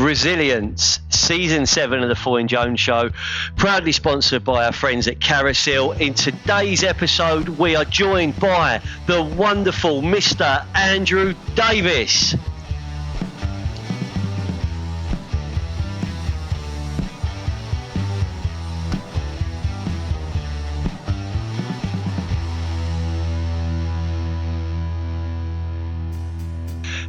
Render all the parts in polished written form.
Resilience, Season 7 of the Foyne Jones Show, proudly sponsored by our friends at Carousel. In today's episode, we are joined by the wonderful Mr. Andrew Davies.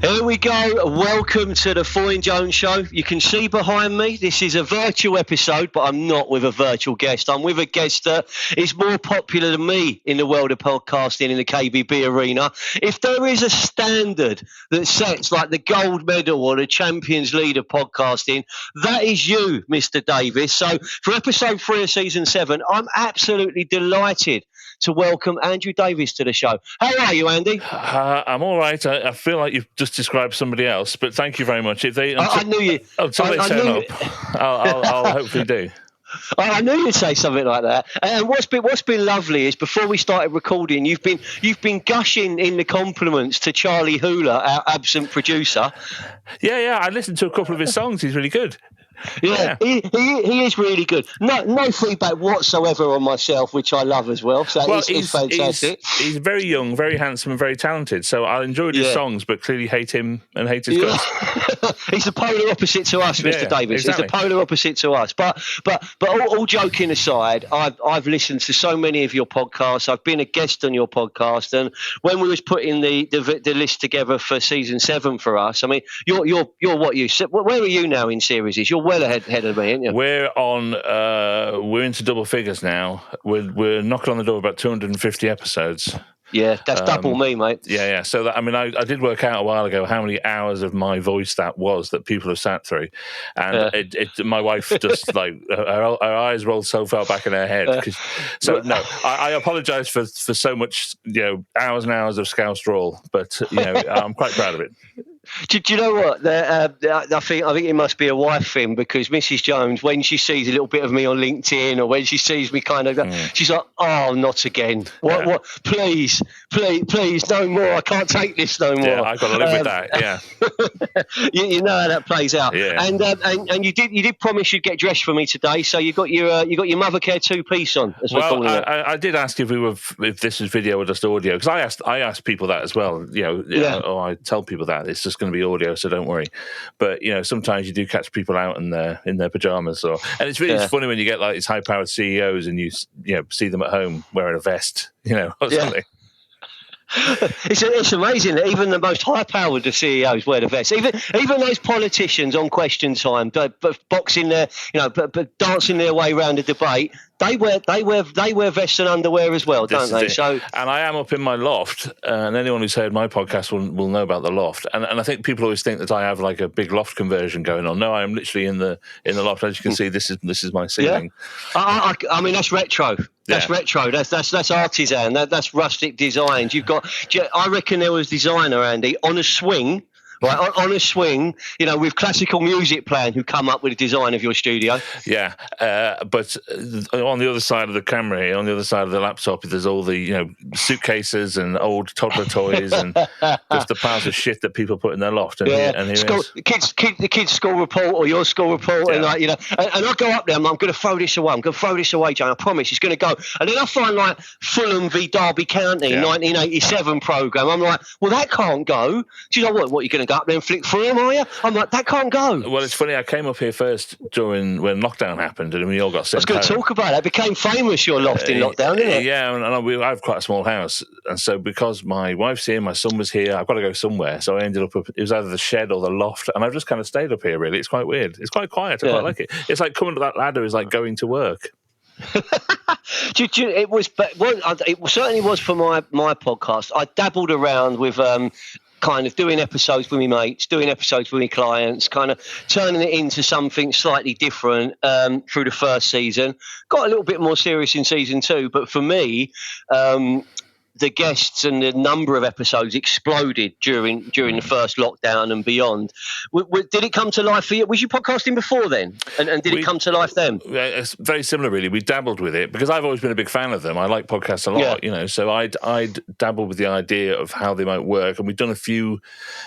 Here we go. Welcome to the Foyne Jones Show. You can see behind me, this is a virtual episode, but I'm not with a virtual guest. I'm with a guest that is more popular than me in the world of podcasting in the KBB arena. If there is a standard that sets like the gold medal or the Champions League of podcasting, that is you, Mr. Davies. So for episode 3 of season 7, I'm absolutely delighted to welcome Andrew Davies to the show. How are you, Andy? I'm all right. I feel like you've just described somebody else, but thank you very much. If they, I knew you. Until they turn up, I'll hopefully do. I knew you'd say something like that. And what's been lovely is before we started recording, you've been gushing in the compliments to Charlie Hooler, our absent producer. Yeah. I listened to a couple of his songs. He's really good. Yeah. He is really good. No feedback whatsoever on myself, which I love as well. So he's fantastic. He's very young, very handsome, and very talented. So I enjoyed his songs, but clearly hate him and hate his guts. He's the polar opposite to us, Mr. Davies. Exactly. He's the polar opposite to us. But all joking aside, I've listened to so many of your podcasts. I've been a guest on your podcast, and when we was putting the list together for season 7 for us, I mean, you're where are you now in series? You're well ahead of me, aren't you? We're into double figures now. We're knocking on the door of about 250 episodes. Yeah, that's double me, mate. Yeah. So I did work out a while ago how many hours of my voice that was that people have sat through, and my wife just like her eyes rolled so far back in her head. I apologise for so much, hours and hours of scouse drawl, but I'm quite proud of it. Do you know what? I think it must be a wife thing, because Mrs. Jones, when she sees a little bit of me on LinkedIn, or when she sees me she's like, "Oh, not again! What? Please, no more! I can't take this no more." Yeah, I've got to live with that. Yeah, you know how that plays out. Yeah. And you did promise you'd get dressed for me today, so you got your mother care 2-piece on, as we're calling it. I did ask if this was video or just audio, because I asked people that as well. I tell people that it's just going to be audio, so don't worry. But sometimes you do catch people out in their pajamas, and it's really funny when you get like these high-powered CEOs and you see them at home wearing a vest, or something. It's amazing that even the most high-powered of CEOs wear the vest. Even those politicians on Question Time, but boxing their, but dancing their way around a debate. They wear vests and underwear as well, don't they? So, and I am up in my loft, and anyone who's heard my podcast will know about the loft. And I think people always think that I have like a big loft conversion going on. No, I am literally in the loft. As you can see, this is my ceiling. Yeah. I mean, that's retro. That's retro. That's artisan. That's rustic designs. I reckon there was a designer, Andy, on a swing. Right, on a swing, with classical music playing, who come up with the design of your studio. Yeah, but on the other side of the camera here, on the other side of the laptop, there's all the suitcases and old toddler toys and just the piles of shit that people put in their loft. And the kids' school report or your school report, and I go up there and I'm going to throw this away. I'm going to throw this away, Jane. I promise it's going to go. And then I find like Fulham v Derby County 1987 programme. I'm like, well, that can't go. She's like, what are you going to go up there and flick through them, are you? I'm like, that can't go. Well, it's funny, I came up here first when lockdown happened, and we all got sent home. I was going to talk about it. It became famous, your loft in lockdown, didn't it? Yeah, and I have quite a small house, and so because my wife's here, my son was here, I've got to go somewhere, so I ended up it was either the shed or the loft, and I've just kind of stayed up here, really. It's quite weird. It's quite quiet. I quite like it. It's like coming to that ladder is like going to work. It certainly was for my podcast. I dabbled around with kind of doing episodes with my mates, doing episodes with my clients, kind of turning it into something slightly different through the first season. Got a little bit more serious in season 2, but for me, the guests and the number of episodes exploded during the first lockdown and beyond. Did it come to life for you? Was you podcasting before then? And did it come to life then? It's very similar, really. We dabbled with it because I've always been a big fan of them. I like podcasts a lot, so I'd dabbled with the idea of how they might work, and we'd done a few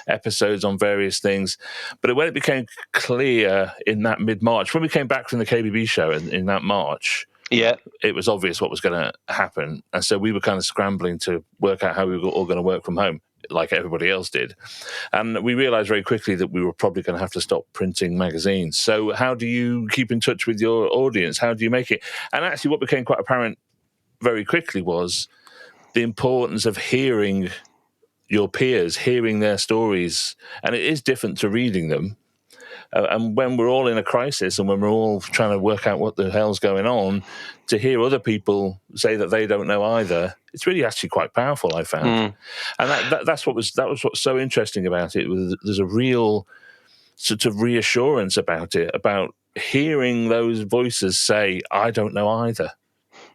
episodes on various things. But when it became clear in that mid-March, when we came back from the KBB show in that March, it was obvious what was going to happen. And so we were kind of scrambling to work out how we were all going to work from home, like everybody else did. And we realized very quickly that we were probably going to have to stop printing magazines. So how do you keep in touch with your audience? How do you make it? And actually what became quite apparent very quickly was the importance of hearing your peers, hearing their stories. And it is different to reading them. And when we're all in a crisis and when we're all trying to work out what the hell's going on, to hear other people say that they don't know either, it's really actually quite powerful, I found. And that was what's so interesting about it. There's a real sort of reassurance about it, about hearing those voices say, I don't know either.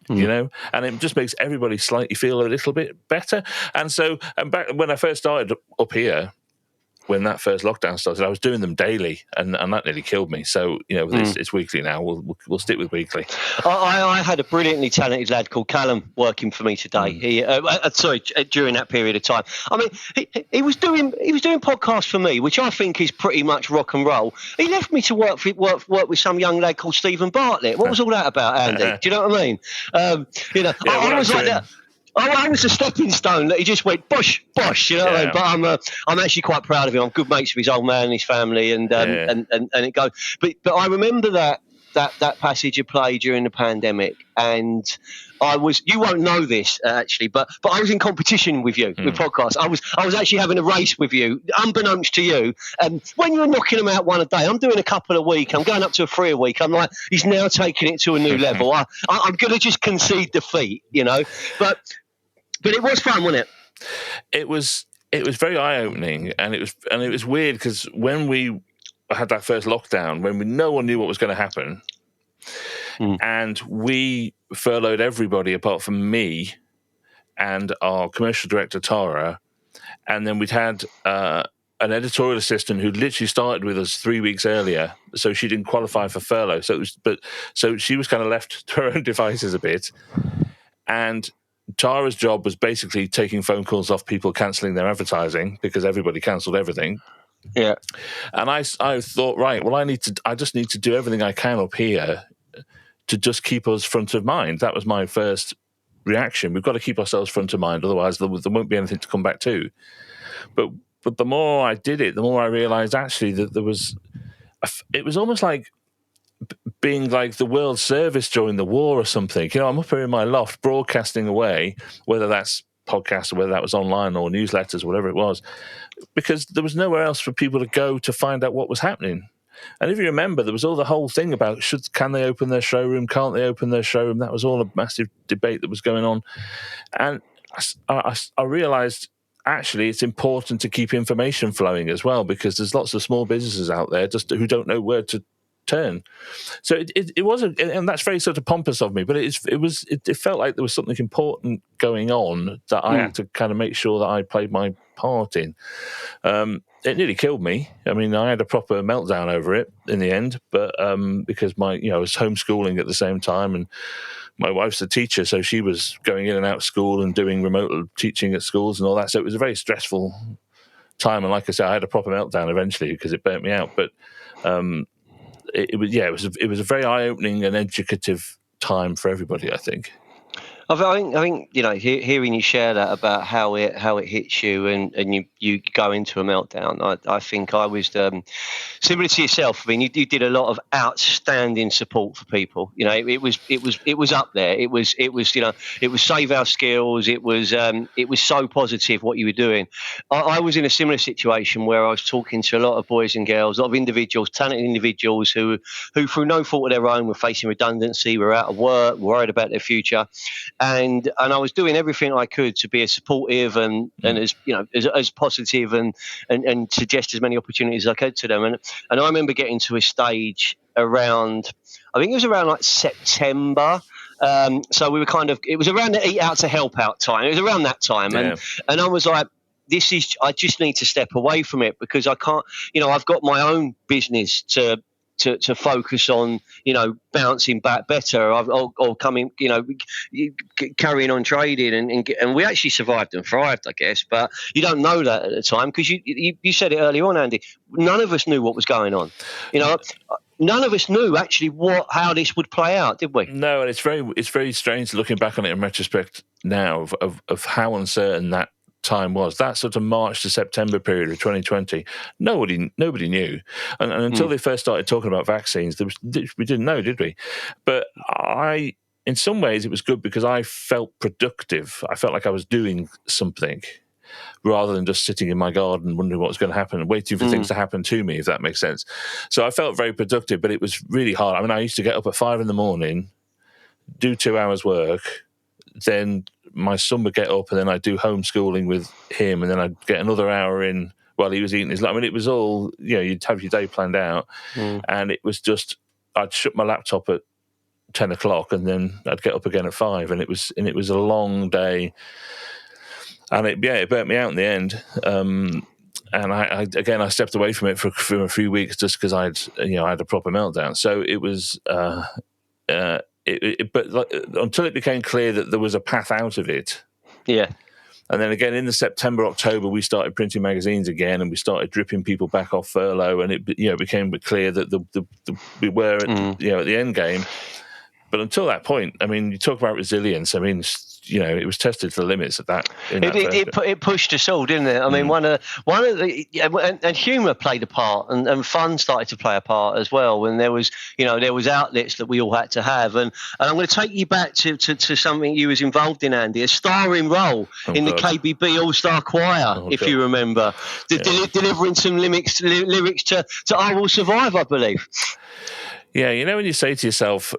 And it just makes everybody slightly feel a little bit better. And so, back when I first started up here, when that first lockdown started, I was doing them daily, and that nearly killed me. So, it's weekly now. We'll stick with weekly. I had a brilliantly talented lad called Callum working for me today. He, during that period of time. I mean, he was doing podcasts for me, which I think is pretty much rock and roll. He left me to work with some young lad called Stephen Bartlett. What was all that about, Andy? Do you know what I mean? I was like that. I was a stepping stone that he just went bosh, you know what I mean? But I'm actually quite proud of him. I'm good mates with his old man and his family, and it goes. But I remember that passage you played during the pandemic, and you won't know this actually, but I was in competition with you with podcasts. I was actually having a race with you, unbeknownst to you. And when you're knocking them out one a day, I'm doing a couple a week. I'm going up to 3 a week. I'm like, he's now taking it to a new level. I'm going to just concede defeat, But it was fun, wasn't it? It was very eye-opening, and it was weird because when we had that first lockdown, when no one knew what was going to happen, and we furloughed everybody apart from me and our commercial director Tara, and then we'd had an editorial assistant who literally started with us 3 weeks earlier, so she didn't qualify for furlough. So she was kind of left to her own devices a bit, and Tara's job was basically taking phone calls off people cancelling their advertising because everybody cancelled everything. Yeah. And I thought, right, well, I just need to do everything I can up here to just keep us front of mind. That was my first reaction. We've got to keep ourselves front of mind, otherwise there won't be anything to come back to. But the more I did it, the more I realised actually that it was almost like being like the World Service during the war or something. I'm up here in my loft broadcasting away, whether that's podcasts or whether that was online or newsletters, whatever it was, because there was nowhere else for people to go to find out what was happening. And if you remember, there was all the whole thing about can they open their showroom, can't they open their showroom? That was all a massive debate that was going on. And I realised actually it's important to keep information flowing as well, because there's lots of small businesses out there just who don't know where to turn. So it wasn't, and that's very sort of pompous of me, but it felt like there was something important going on that I had to kind of make sure that I played my part in. It nearly killed me. I mean, I had a proper meltdown over it in the end, but because I was homeschooling at the same time, and my wife's a teacher, so she was going in and out of school and doing remote teaching at schools and all that. So it was a very stressful time, and like I said, I had a proper meltdown eventually because it burnt me out. But it was a very eye-opening and educative time for everybody, I think. I think hearing you share that about how it hits you and you go into a meltdown. I think I was similar to yourself. I mean, you did a lot of outstanding support for people. It was up there. It was Save Our Skills. It was so positive what you were doing. I was in a similar situation where I was talking to a lot of boys and girls, a lot of individuals, talented individuals who through no fault of their own were facing redundancy, were out of work, worried about their future. And I was doing everything I could to be as supportive and as positive and suggest as many opportunities as I could to them. And I remember getting to a stage around, I think it was around like September, So we were it was around the eat out to help out time. It was around that time. Yeah. And I was like, I just need to step away from it because I can't, I've got my own business to focus on, bouncing back better or coming, carrying on trading and we actually survived and thrived, I guess. But you don't know that at the time because you said it earlier on, Andy. None of us knew what was going on. None of us knew actually how this would play out, did we? No, and it's very strange looking back on it in retrospect now of how uncertain that time was. That sort of March to September period of 2020, nobody knew, and until they first started talking about vaccines, we didn't know, did we? But in some ways, it was good because I felt productive. I felt like I was doing something, rather than just sitting in my garden wondering what was going to happen and waiting for things to happen to me, if that makes sense. So I felt very productive, but it was really hard. I mean, I used to get up at 5 a.m, do 2 hours work, then my son would get up and then I'd do homeschooling with him and then I'd get another hour in while he was eating his lunch. I mean, it was all, you'd have your day planned out and it was just, I'd shut my laptop at 10 o'clock and then I'd get up again at 5 and it was a long day. And it burnt me out in the end. And I stepped away from it for a few weeks just because I had a proper meltdown. So it was, but until it became clear that there was a path out of it. Yeah. And then again in the September, October, we started printing magazines again, and we started dripping people back off furlough, and it became clear that we were at the end game. But until that point, I mean, you talk about resilience. I mean, it was tested to the limits at that. It pushed us all, didn't it? I mean, one of the and humour played a part, and fun started to play a part as well. When there was outlets that we all had to have, and I'm going to take you back to something you was involved in, Andy, a starring role in the KBB All Star Choir, if you remember, delivering some lyrics to "I Will Survive," I believe. Yeah, when you say to yourself,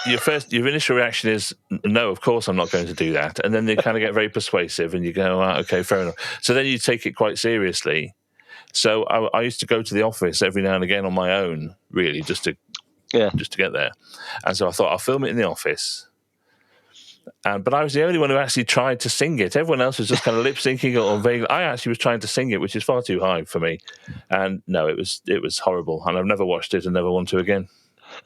your initial reaction is, no, of course I'm not going to do that. And then they kind of get very persuasive and you go, okay, fair enough. So then you take it quite seriously. So I used to go to the office every now and again on my own, really, just to get there. And so I thought, I'll film it in the office. But I was the only one who actually tried to sing it. Everyone else was just kind of lip syncing or vaguely. I actually was trying to sing it, which is far too high for me. And no, it was horrible. And I've never watched it and never want to again.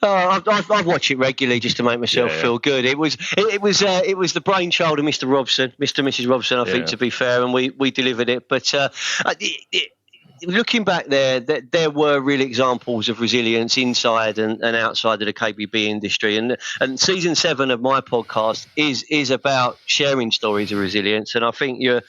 I've watched it regularly just to make myself feel good. It was the brainchild of Mr. and Mrs. Robson, I think, to be fair, and we delivered it. But looking back there were real examples of resilience inside and outside of the KBB industry. And season 7 of my podcast is about sharing stories of resilience. And I think your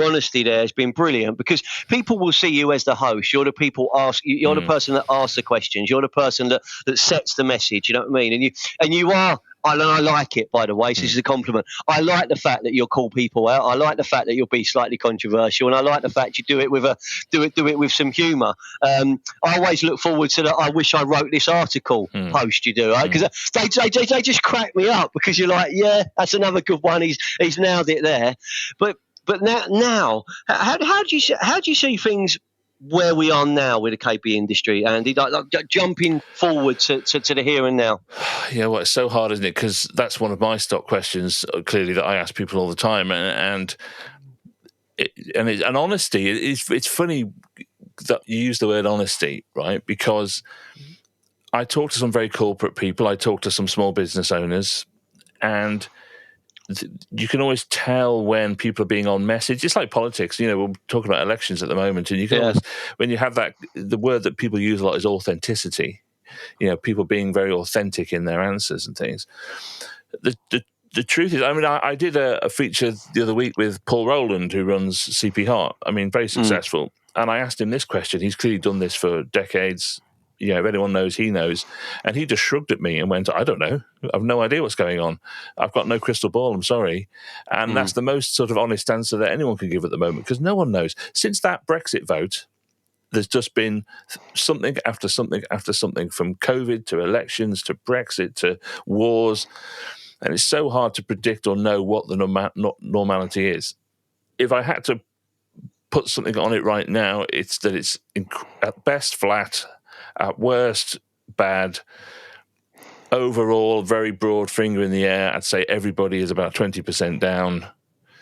honesty there has been brilliant because people will see you as the host. You're the the person that asks the questions. You're the person that sets the message. You know what I mean? And you are. And I like it, by the way. So this is a compliment. I like the fact that you'll call people out. I like the fact that you'll be slightly controversial, and I like the fact you do it with some humour. I always look forward to that. I wish I wrote this article post you do, right? Because they just crack me up because you're like, yeah, that's another good one. He's nailed it there. But now, how do you see things? Where we are now with the KB industry, Andy, like jumping forward to the here and now. Yeah, well, it's so hard, isn't it? Because that's one of my stock questions, clearly, that I ask people all the time, and honesty. It's funny that you use the word honesty, right? Because I talk to some very corporate people, I talk to some small business owners, and you can always tell when people are being on message. It's like politics, we're talking about elections at the moment, and you can always, when you have that, the word that people use a lot is authenticity. People being very authentic in their answers and things. The truth is, I mean, I did a feature the other week with Paul Rowland, who runs CP Heart. I mean, very successful. And I asked him this question. He's clearly done this for decades. If anyone knows, he knows. And he just shrugged at me and went, I don't know. I've no idea what's going on. I've got no crystal ball, I'm sorry. And that's the most sort of honest answer that anyone can give at the moment, because no one knows. Since that Brexit vote, there's just been something after something after something, from COVID to elections to Brexit to wars. And it's so hard to predict or know what the normality is. If I had to put something on it right now, it's that it's at best flat, at worst bad, overall, very broad finger in the air, I'd say everybody is about 20% down.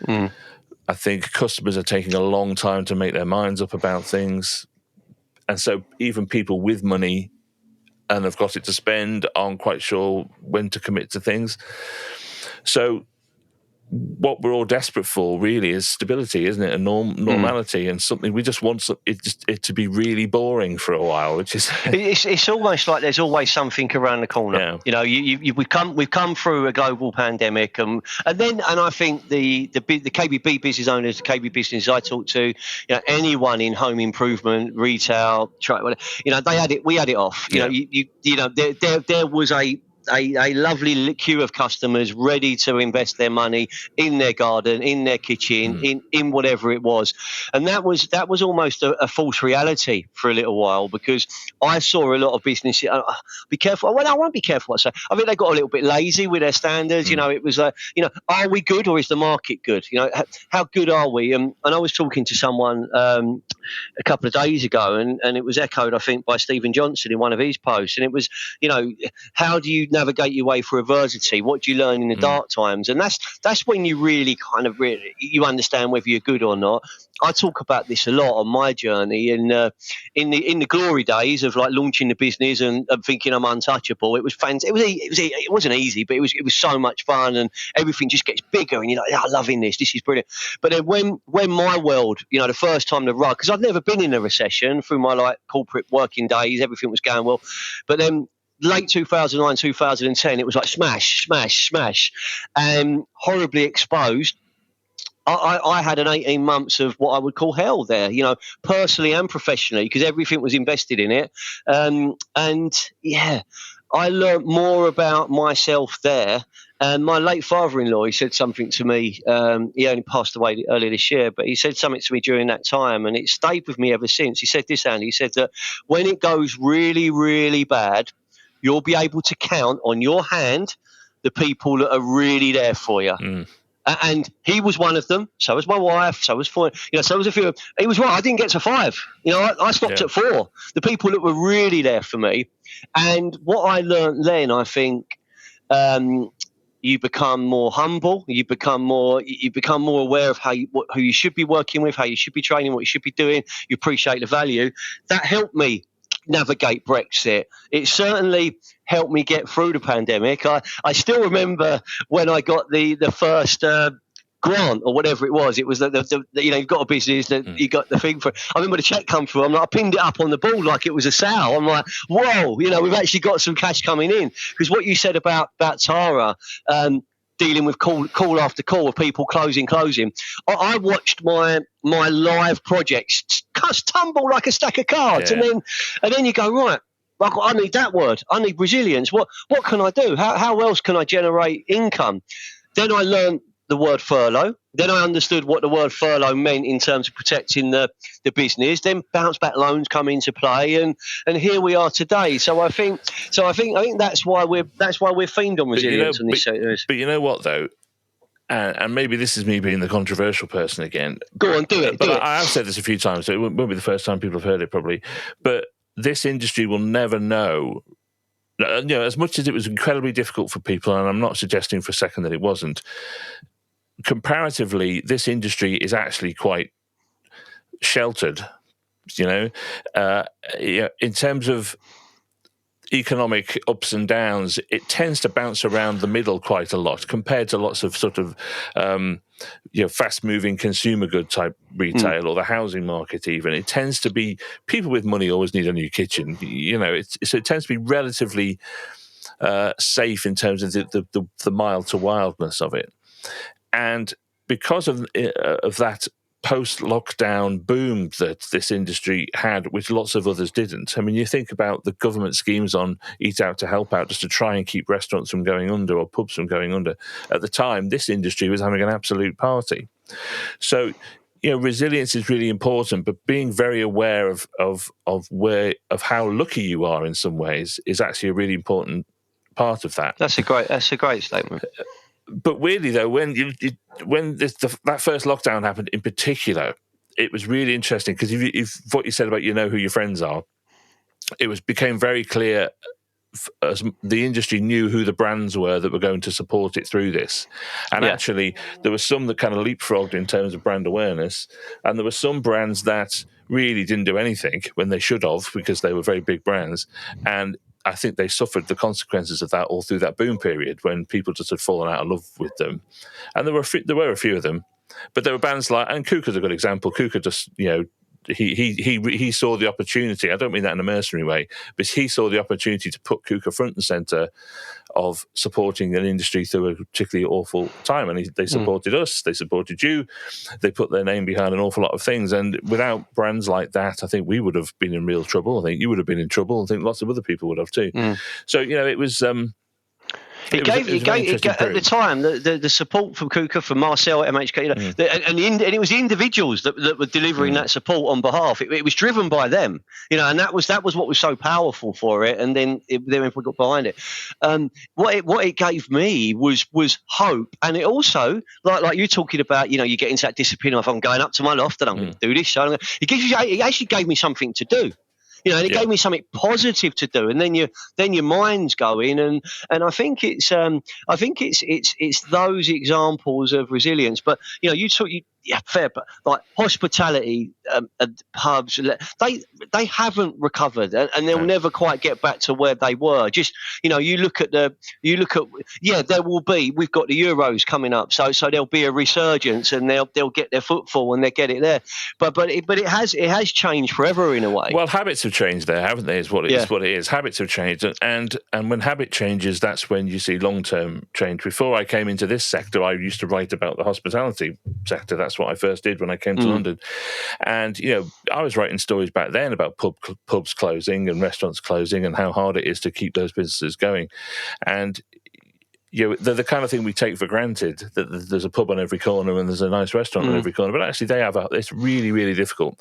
I think customers are taking a long time to make their minds up about things. And so even people with money and have got it to spend aren't quite sure when to commit to things. So what we're all desperate for really is stability, isn't it? A normality and something we just want it to be really boring for a while, which is it's almost like there's always something around the corner. Yeah. You know, we've come through a global pandemic, and I think the KBB business owners, the KB business I talk to, anyone in home improvement, retail, we had it off. There was a lovely queue of customers ready to invest their money in their garden, in their kitchen, in whatever it was, and that was almost a false reality for a little while, because I saw a lot of businesses. Be careful. Well, I won't be careful what I say. I think they got a little bit lazy with their standards. It was are we good or is the market good? How good are we? And I was talking to someone a couple of days ago, and it was echoed, I think, by Stephen Johnson in one of his posts, and it was, how do you navigate your way through adversity? What do you learn in the dark times? And that's when you really you understand whether you're good or not. I talk about this a lot on my journey, and in the glory days of like launching the business and thinking I'm untouchable. It was fantastic. It wasn't easy, but it was so much fun, and everything just gets bigger, and you're like, I'm loving this. This is brilliant. But then when my world, the first time the rug, because I've never been in a recession through my like corporate working days, everything was going well, but then late 2009, 2010, it was like smash, and horribly exposed. I had an 18 months of what I would call hell there, personally and professionally, because everything was invested in it. And yeah, I learned more about myself there. And my late father-in-law, he said something to me. He only passed away earlier this year, but he said something to me during that time, and it stayed with me ever since. He said this, Andy. He said that when it goes really, really bad, you'll be able to count on your hand the people that are really there for you. And he was one of them. So was my wife. So was four. So was a few. He was right. I didn't get to 5. I stopped at 4. The people that were really there for me. And what I learned then, I think, you become more humble. You become more aware of who you should be working with, how you should be training, what you should be doing. You appreciate the value. That helped me navigate Brexit. It certainly helped me get through the pandemic. I still remember when I got the first grant or whatever it was. It was you've got a business that you got the thing for. I remember the check come through. I pinned it up on the board like it was a sale. I'm like, whoa, we've actually got some cash coming in. Because what you said about Tara, dealing with call after call of people closing. I watched my live projects tumble like a stack of cards, and then you go, right, I need that word. I need resilience. What can I do? How else can I generate income? Then I learned the word furlough. Then I understood what the word furlough meant in terms of protecting the business. Then bounce back loans come into play, and here we are today. So I think that's why we're famed on resilience on this series. But you know what though, and maybe this is me being the controversial person again. Go on, do it. I have said this a few times, so it won't be the first time people have heard it probably. But this industry will never know. As much as it was incredibly difficult for people, and I'm not suggesting for a second that it wasn't. Comparatively, this industry is actually quite sheltered, in terms of economic ups and downs. It tends to bounce around the middle quite a lot compared to lots of sort of fast-moving consumer good type retail or the housing market. Even it tends to be people with money always need a new kitchen. So it tends to be relatively safe in terms of the mild to wildness of it. And because of that post-lockdown boom that this industry had, which lots of others didn't. I mean, you think about the government schemes on Eat Out to Help Out just to try and keep restaurants from going under or pubs from going under. At the time, this industry was having an absolute party. So, resilience is really important, but being very aware of how lucky you are in some ways is actually a really important part of that. That's a great statement. But weirdly, though, when that first lockdown happened in particular, it was really interesting because if what you said about who your friends are, it became very clear as the industry knew who the brands were that were going to support it through this. And actually, there were some that kind of leapfrogged in terms of brand awareness, and there were some brands that really didn't do anything when they should have, because they were very big brands. And I think they suffered the consequences of that all through that boom period when people just had fallen out of love with them. And there were a few of them, but there were bands like, and Kuka's a good example. Kuka just, he saw the opportunity. I don't mean that in a mercenary way, but he saw the opportunity to put Kuka front and center of supporting an industry through a particularly awful time. And they supported us, they supported you, they put their name behind an awful lot of things. And without brands like that, I think we would have been in real trouble. I think you would have been in trouble. I think lots of other people would have too. So, it was... It gave at the time the support from Kuka, from Marcel at MHK, and it was the individuals that were delivering that support on behalf. It was driven by them, and that was what was so powerful for it. And then we got behind it. What it gave me was hope, and it also like you're talking about. You get into that discipline of, I'm going up to my loft and I'm going to do this. So it actually gave me something to do. And it gave me something positive to do, and then your mind's going, and I think it's those examples of resilience. But fair, but like hospitality, pubs, they haven't recovered, and they'll never quite get back to where they were. Just you look at there will be. We've got the Euros coming up, so there'll be a resurgence, and they'll get their footfall and they get it there. But it has changed forever in a way. Well, habits have changed there, haven't they? Is what it is. Habits have changed, and when habit changes, that's when you see long-term change. Before I came into this sector, I used to write about the hospitality sector. That's what I first did when I came to London. And, I was writing stories back then about pubs closing and restaurants closing and how hard it is to keep those businesses going. And, they're the kind of thing we take for granted, that there's a pub on every corner and there's a nice restaurant on every corner. But actually, it's really, really difficult.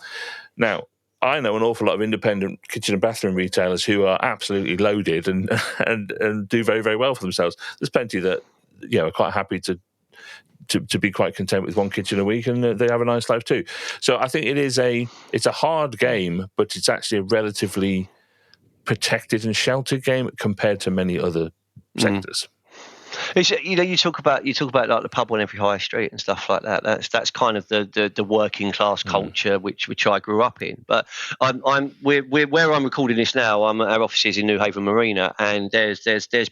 Now, I know an awful lot of independent kitchen and bathroom retailers who are absolutely loaded and do very, very well for themselves. There's plenty that, are quite happy to be quite content with one kitchen a week, and they have a nice life too. So I think it's a hard game, but it's actually a relatively protected and sheltered game compared to many other sectors. It's, you talk about like the pub on every high street and stuff like that. That's kind of the working class culture which I grew up in. But we're where I'm recording this now. Our office is in New Haven Marina, and there's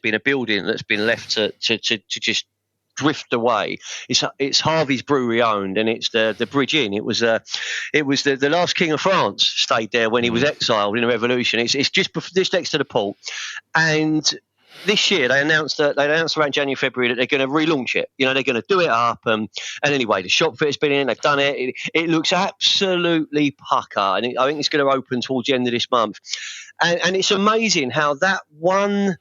been a building that's been left to just drift away. It's Harvey's Brewery owned, and it's the Bridge Inn. It was the last king of France stayed there when he was exiled in the Revolution. It's just next to the port, and this year they announced around January, February that they're going to relaunch it. They're going to do it up. And anyway, the shop fit's been in, they've done it. It looks absolutely pucker. And I think it's going to open towards the end of this month. And it's amazing how that one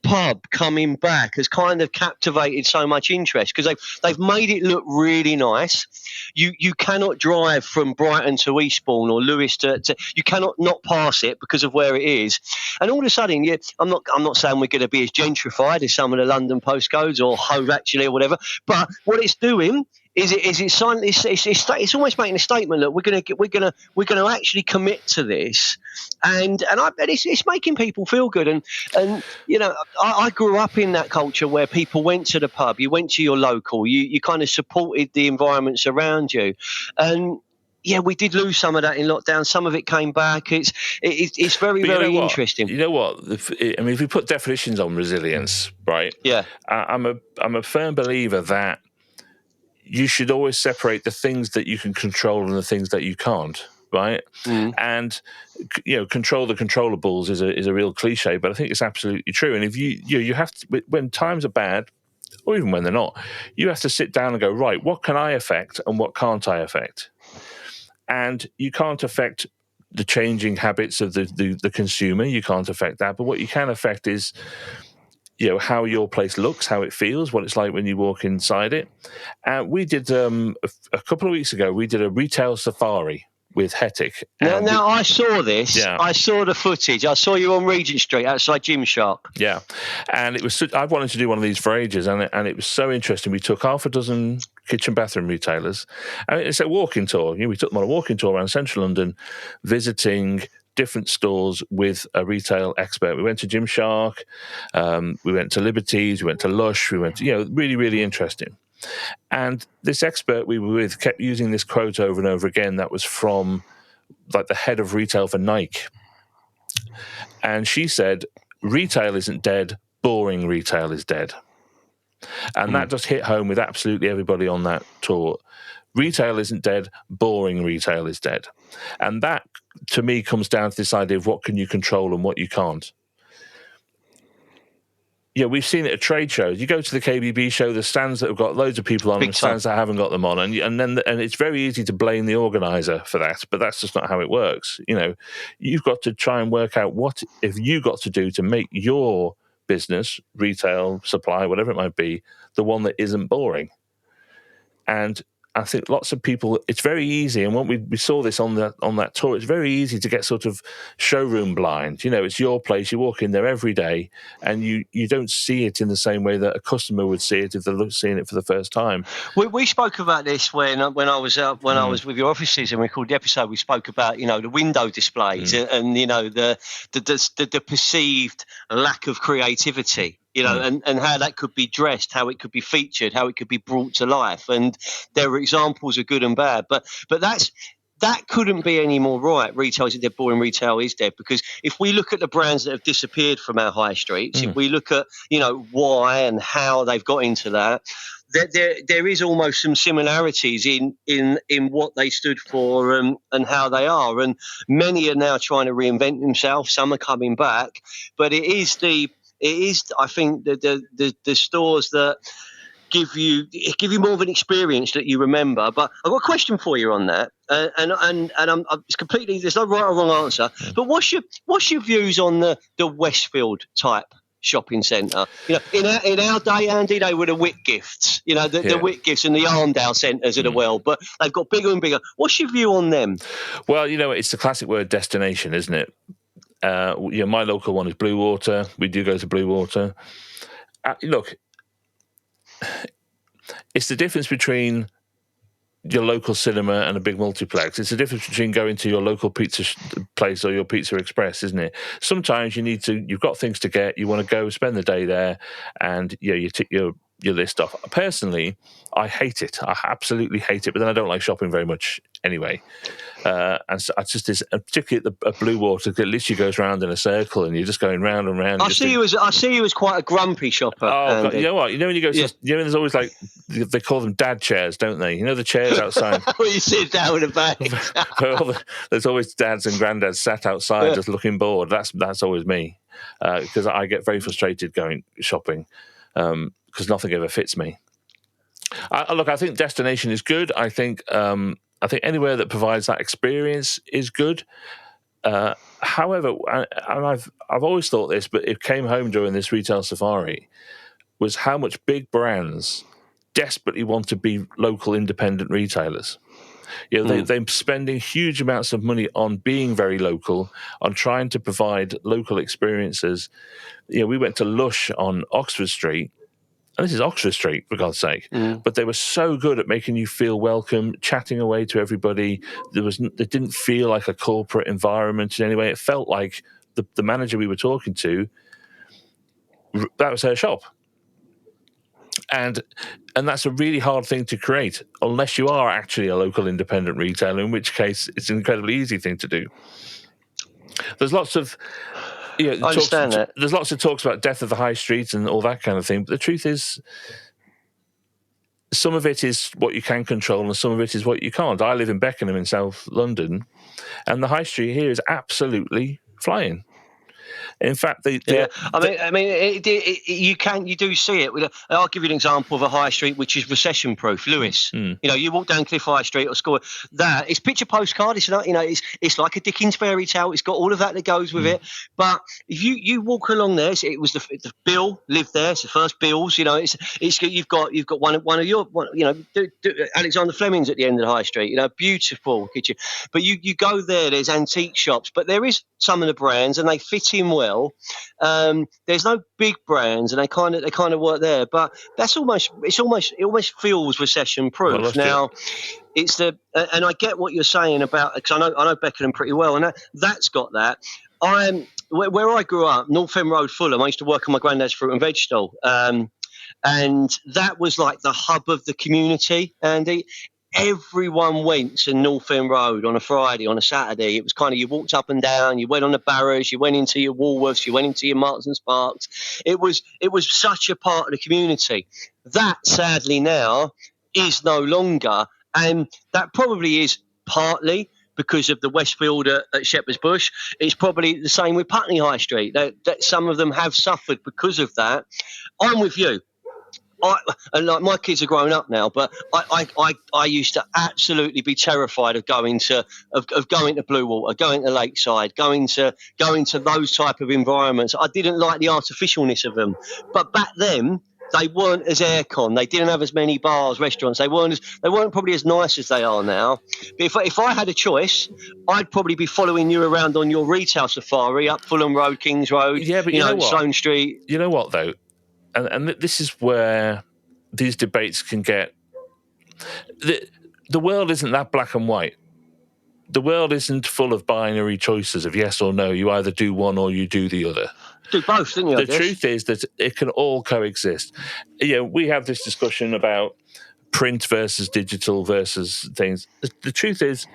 pub coming back has kind of captivated so much interest, because they've made it look really nice. You cannot drive from Brighton to Eastbourne or Lewes to you cannot not pass it because of where it is. And all of a sudden, I'm not saying we're going to be as gentrified as some of the London postcodes or Hove actually or whatever, but what it's doing it's almost making a statement that we're going to actually commit to this, and it's making people feel good. And I grew up in that culture where people went to the pub, you went to your local, you kind of supported the environments around you, and we did lose some of that in lockdown. Some of it came back. It's very, very interesting. You know what? If we put definitions on resilience, right? Yeah, I'm a firm believer that you should always separate the things that you can control and the things that you can't, right? And control the controllables is a real cliche, but I think it's absolutely true. And if you have to, when times are bad, or even when they're not, you have to sit down and go, right, what can I affect and what can't I affect? And you can't affect the changing habits of the consumer. You can't affect that, but what you can affect is how your place looks, how it feels, what it's like when you walk inside it. We did a couple of weeks ago. We did a retail safari with Hetic. Now I saw this. Yeah. I saw the footage. I saw you on Regent Street outside Gymshark. Yeah, and it was. I've wanted to do one of these for ages, and it was so interesting. We took half a dozen kitchen bathroom retailers. It's a walking tour. We took them on a walking tour around central London, visiting different stores with a retail expert. We went to Gymshark, we went to Liberties, we went to Lush, we went to, really, really interesting. And this expert we were with kept using this quote over and over again that was from like the head of retail for Nike. And she said, retail isn't dead, boring retail is dead. And that just hit home with absolutely everybody on that tour. Retail isn't dead, boring retail is dead. And that, to me, comes down to this idea of what can you control and what you can't. We've seen it at trade shows. You go to the KBB show, the stands that have got loads of people on them, stands that haven't got them on, and it's very easy to blame the organizer for that, but that's just not how it works. You've got to try and work out what have you got to do to make your business, retail, supply, whatever it might be, the one that isn't boring. And I think lots of people, it's very easy, and when we saw this on that tour, it's very easy to get sort of showroom blind. It's your place, you walk in there every day, and you don't see it in the same way that a customer would see it if they're seeing it for the first time. We spoke about this when I was I was with your offices and we recorded the episode. We spoke about the window displays and the perceived lack of creativity. And how that could be dressed, how it could be featured, how it could be brought to life. And there are examples of good and bad. But that couldn't be any more right. Retail is dead, boring retail is dead. Because if we look at the brands that have disappeared from our high streets, if we look at, why and how they've got into that, there is almost some similarities in what they stood for and how they are. And many are now trying to reinvent themselves. Some are coming back. But it is, I think, the stores that give you more of an experience that you remember. But I've got a question for you on that, and it's completely, there's no right or wrong answer. But what's your views on the Westfield type shopping centre? In our day, Andy, they were the Whitgifts. The Whitgifts and the Arndale centres of the world, but they've got bigger and bigger. What's your view on them? Well, it's the classic word destination, isn't it? My local one is Blue Water. We do go to Blue Water. Look, it's the difference between your local cinema and a big multiplex. It's the difference between going to your local pizza place or your Pizza Express, isn't it? Sometimes you've got things to get, you want to go spend the day there, and you tick your list off. Personally, I hate it. I absolutely hate it, but then I don't like shopping very much anyway. And so I just, particularly at Blue Water, at least you goes round in a circle and you're just going round and round. I see you as quite a grumpy shopper. Oh, God, you know what? When you go to, there's always they call them dad chairs, don't they? The chairs outside. Where you sit down with a bag. There's always dads and granddads sat outside just looking bored. That's always me, because I get very frustrated going shopping because nothing ever fits me. I think destination is good. I think anywhere that provides that experience is good. However, and I've always thought this, but it came home during this retail safari, was how much big brands desperately want to be local independent retailers. They're spending huge amounts of money on being very local, on trying to provide local experiences. We went to Lush on Oxford Street. And this is Oxford Street, for God's sake. But they were so good at making you feel welcome, chatting away to everybody. It didn't feel like a corporate environment in any way. It felt like the manager we were talking to, that was her shop. And that's a really hard thing to create, unless you are actually a local independent retailer, in which case it's an incredibly easy thing to do. There's lots of... I understand that. There's lots of talks about death of the high street and all that kind of thing, but the truth is, some of it is what you can control and some of it is what you can't. I live in Beckenham in South London, and the high street here is absolutely flying. In fact, you do see it. I'll give you an example of a high street which is recession-proof. Lewis, you walk down Cliff High Street or Score. It's picture postcard. It's it's like a Dickens fairy tale. It's got all of that goes with it. But if you walk along there, it was the Bill lived there. It's the first Bills. You've got one of your Alexander Fleming's at the end of the high street. Beautiful kitchen. But you go there. There's antique shops, but there is some of the brands, and they fit in well. well. There's no big brands, and they kind of work there. But it almost feels recession proof. Now, it's and I get what you're saying about, because I know Beckenham pretty well, and that's got that. Where I grew up, North End Road, Fulham. I used to work on my granddad's fruit and veg stall, and that was like the hub of the community. And everyone went to North End Road on a Friday, on a Saturday. It was kind of, you walked up and down, you went on the Barrows, you went into your Woolworths, you went into your Marks and Sparks. It was such a part of the community. That, sadly, now is no longer, and that probably is partly because of the Westfield at Shepherd's Bush. It's probably the same with Putney High Street. That some of them have suffered because of that. I'm with you. And like, my kids are grown up now, but I used to absolutely be terrified of going to Blue Water, going to Lakeside, going to those type of environments. I didn't like the artificialness of them. But back then, they weren't as aircon. They didn't have as many bars, restaurants. They weren't probably as nice as they are now. But if I had a choice, I'd probably be following you around on your retail safari up Fulham Road, Kings Road, but you know what? Sloane Street. You know what, though? And this is where these debates can get... The world isn't that black and white. The world isn't full of binary choices of yes or no. You either do one or you do the other. Do both, didn't you? The truth is that it can all coexist. We have this discussion about print versus digital versus things. The truth is,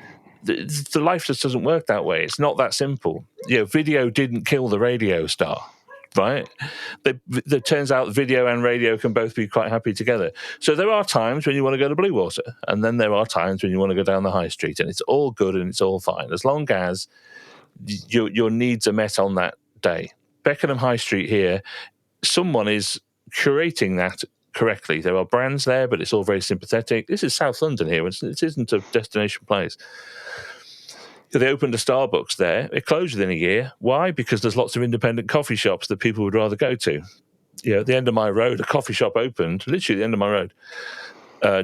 the life just doesn't work that way. It's not that simple. Video didn't kill the radio star. Right? It turns out video and radio can both be quite happy together. So there are times when you want to go to Blue Water, and then there are times when you want to go down the high street, and it's all good and it's all fine, as long as your needs are met on that day. Beckenham High Street here, someone is curating that correctly. There are brands there, but it's all very sympathetic. This is South London here. It isn't a destination place. They opened a Starbucks there. It closed within a year. Why? Because there's lots of independent coffee shops that people would rather go to. At the end of my road, a coffee shop opened, literally at the end of my road,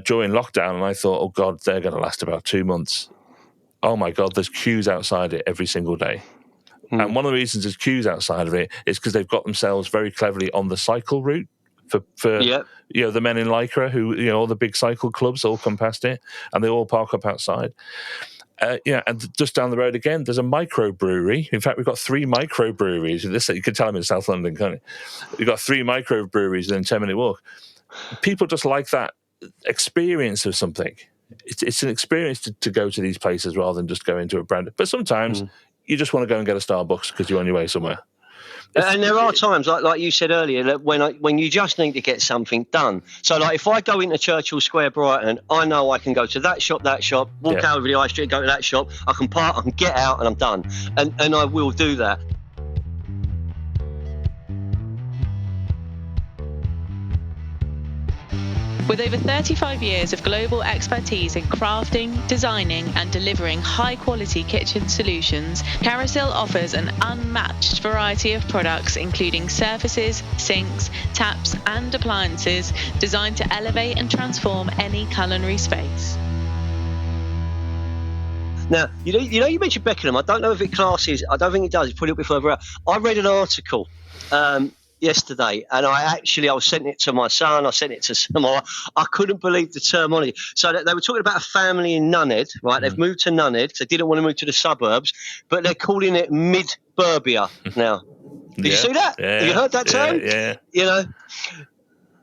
during lockdown, and I thought, oh, God, they're going to last about 2 months. Oh, my God, there's queues outside it every single day. And one of the reasons there's queues outside of it is because they've got themselves very cleverly on the cycle route for the men in Lycra, who, all the big cycle clubs all come past it, and they all park up outside. And just down the road again, there's a microbrewery. In fact, we've got 3 microbreweries. You can tell them in South London, can't you? We've got 3 microbreweries within a 10-minute walk. People just like that experience of something. It's an experience to go to these places rather than just go into a brand. But sometimes you just want to go and get a Starbucks because you're on your way somewhere. And there are times, like you said earlier, that when you just need to get something done. So, like, if I go into Churchill Square, Brighton, I know I can go to that shop, walk out over the high street, go to that shop. I can park, I can get out, and I'm done. And I will do that. With over 35 years of global expertise in crafting, designing and delivering high-quality kitchen solutions, Carousel offers an unmatched variety of products including surfaces, sinks, taps and appliances designed to elevate and transform any culinary space. Now, you mentioned Beckenham. I don't know if it classes. I don't think it does. It's probably a bit further out. I read an article yesterday, and I was sending it to my son. I sent it to someone. I couldn't believe the terminology. So they were talking about a family in Nunhead, right? They've moved to Nunhead because they didn't want to move to the suburbs, but they're calling it Mid-Burbia now. Did you see that? Yeah, have you heard that term? Yeah.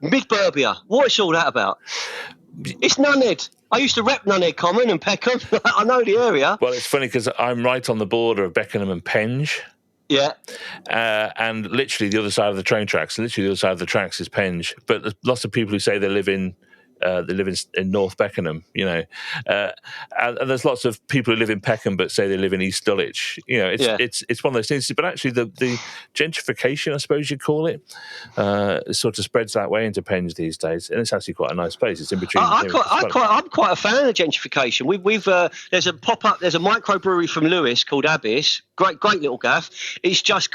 Mid-Burbia. What is all that about? It's Nunhead. I used to rep Nunhead Common and Peckham. I know the area. Well, it's funny because I'm right on the border of Beckenham and Penge. Yeah. And literally the other side of the train tracks, is Penge. But there's lots of people who say they live in North Beckenham, and there's lots of people who live in Peckham but say they live in East Dulwich. It's one of those things. But actually, the gentrification, I suppose you'd call it, sort of spreads that way into Penge these days, and it's actually quite a nice place. It's in between. I'm quite a fan of gentrification. We've there's a microbrewery from Lewis called Abyss. Great little gaff. It's just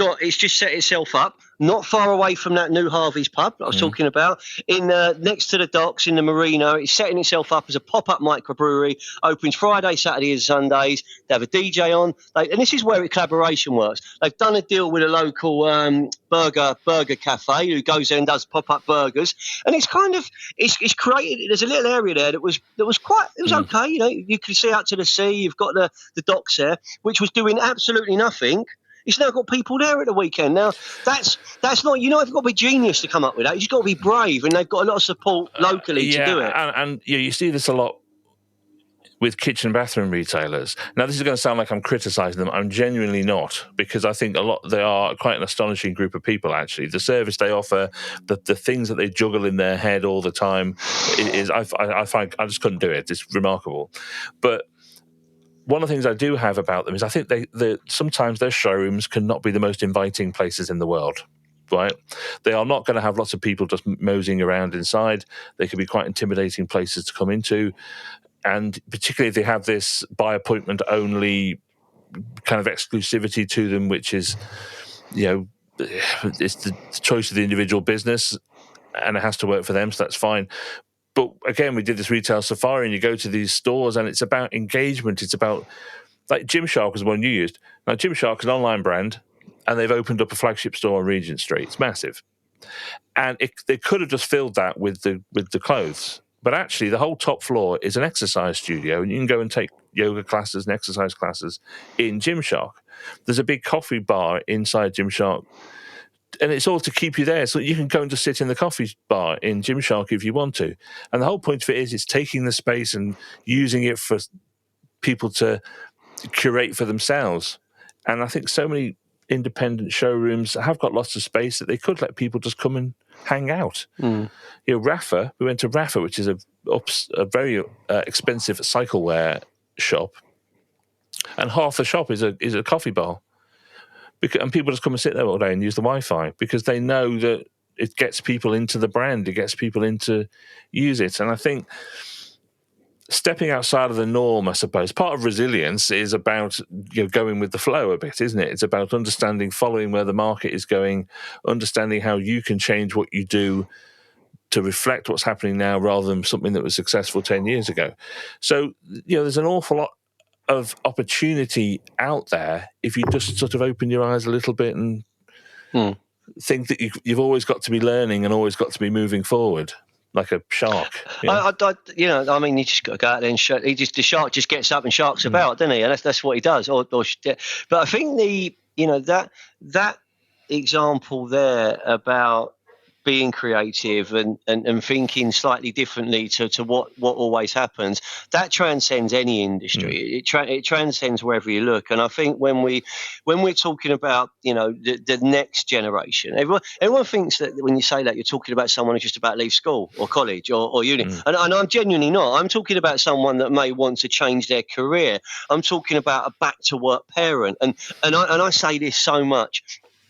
set itself up not far away from that new Harvey's pub that I was talking about, in next to the docks in the marina. It's setting itself up as a pop-up microbrewery, opens Friday, Saturday and Sundays. They have a DJ on. And this is where collaboration works. They've done a deal with a local burger cafe who goes there and does pop-up burgers. And it's kind of, it's created, there's a little area there that was okay. You know, you can see out to the sea. You've got the docks there, which was doing absolutely nothing. It's now got people there at the weekend. Now, that's not, you've got to be genius to come up with that. You've got to be brave, and they've got a lot of support locally to do it. And you see this a lot with kitchen and bathroom retailers. Now, this is going to sound like I'm criticising them. I'm genuinely not, because I think they are quite an astonishing group of people, actually. The service they offer, the things that they juggle in their head all the time, I find I just couldn't do it. It's remarkable. But one of the things I do have about them is I think sometimes their showrooms cannot be the most inviting places in the world, right? They are not going to have lots of people just moseying around inside. They can be quite intimidating places to come into. And particularly if they have this by appointment only kind of exclusivity to them, which is, it's the choice of the individual business and it has to work for them, so that's fine. But again, we did this retail safari and you go to these stores and it's about engagement. It's about, like Gymshark was one you used. Now, Gymshark is an online brand and they've opened up a flagship store on Regent Street. It's massive. And they could have just filled that with the clothes. But actually, the whole top floor is an exercise studio and you can go and take yoga classes and exercise classes in Gymshark. There's a big coffee bar inside Gymshark. And it's all to keep you there, so you can go and just sit in the coffee bar in Gymshark if you want to. And the whole point of it is it's taking the space and using it for people to curate for themselves. And I think so many independent showrooms have got lots of space that they could let people just come and hang out. Rafa, we went to Rafa, which is a very expensive cycle wear shop, and half the shop is a coffee bar. And people just come and sit there all day and use the Wi-Fi because they know that it gets people into the brand, it gets people into use it. And I think stepping outside of the norm, I suppose, part of resilience is about going with the flow a bit, isn't it? It's about understanding, following where the market is going, understanding how you can change what you do to reflect what's happening now rather than something that was successful 10 years ago. So, there's an awful lot of opportunity out there if you just sort of open your eyes a little bit and think that you've always got to be learning and always got to be moving forward like a shark. You just got to go out there and the shark just gets up and sharks about, doesn't he? And that's what he does. But I think that example there about being creative and thinking slightly differently to what always happens, that transcends any industry. It transcends wherever you look. And I think when we're talking about the next generation, everyone thinks that when you say that you're talking about someone who's just about to leave school or college or uni, and I'm genuinely not. I'm talking about someone that may want to change their career. I'm talking about a back to work parent, and I say this so much.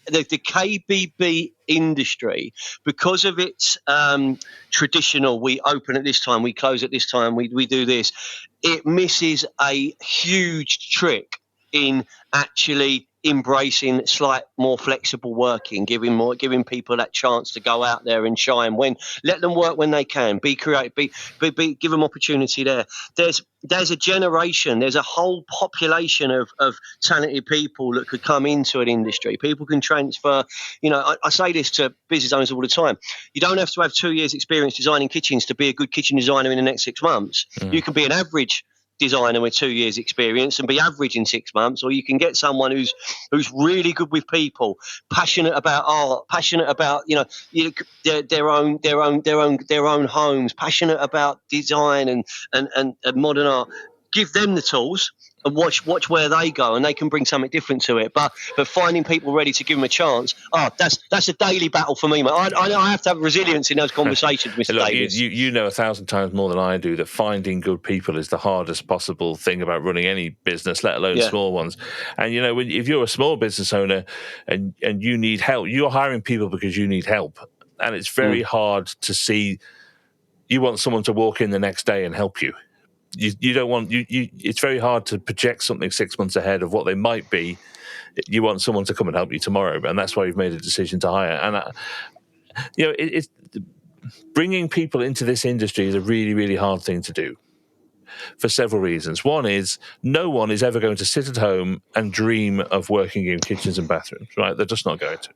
The KBB industry, because of its traditional, we open at this time, we close at this time, we do this, it misses a huge trick in actually embracing slight more flexible working, giving people that chance to go out there and shine. Let them work when they can, be creative, give them opportunity there. There's a generation, there's a whole population of talented people that could come into an industry. People can transfer. I say this to business owners all the time. You don't have to have 2 years experience designing kitchens to be a good kitchen designer in the next 6 months. You can be an average designer with 2 years experience and be average in 6 months, or you can get someone who's really good with people, passionate about art, passionate about their own homes, passionate about design and modern art. Give them the tools and watch where they go, and they can bring something different to it. But finding people ready to give them a chance, that's a daily battle for me, mate. I have to have resilience in those conversations, Mr. Look, Davies. You know 1,000 times more than I do that finding good people is the hardest possible thing about running any business, let alone small ones. And if you're a small business owner and you need help, you're hiring people because you need help, and it's very hard to see. You want someone to walk in the next day and help you. You don't want you. It's very hard to project something 6 months ahead of what they might be you want someone to come and help you tomorrow, and that's why you've made a decision to hire. And it's bringing people into this industry is a really, really hard thing to do for several reasons. One is no one is ever going to sit at home and dream of working in kitchens and bathrooms, right? They're just not going to.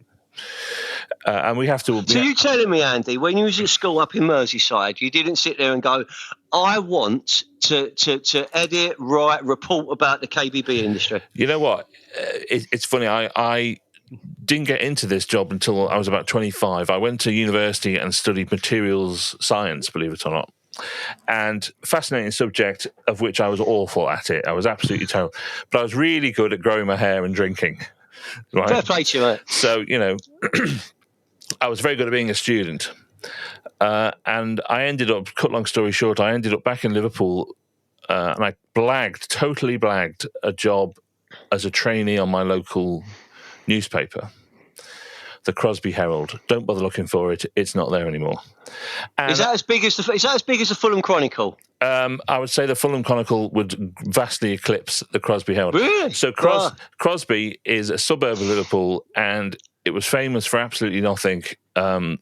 And we have to. So you're telling me, Andy, when you was at school up in Merseyside, you didn't sit there and go, I want to edit, write, report about the KBB industry? You know what? It's funny. I didn't get into this job until I was about 25. I went to university and studied materials science, believe it or not. And fascinating subject, of which I was awful at it. I was absolutely terrible. But I was really good at growing my hair and drinking. Right? Fair play to you, mate. So, I was very good at being a student. And I ended up, cut long story short, I ended up back in Liverpool and I totally blagged a job as a trainee on my local newspaper, the Crosby Herald. Don't bother looking for it; it's not there anymore. And is that as big as the Fulham Chronicle? I would say the Fulham Chronicle would vastly eclipse the Crosby Herald. Really? So Crosby is a suburb of Liverpool, and it was famous for absolutely nothing,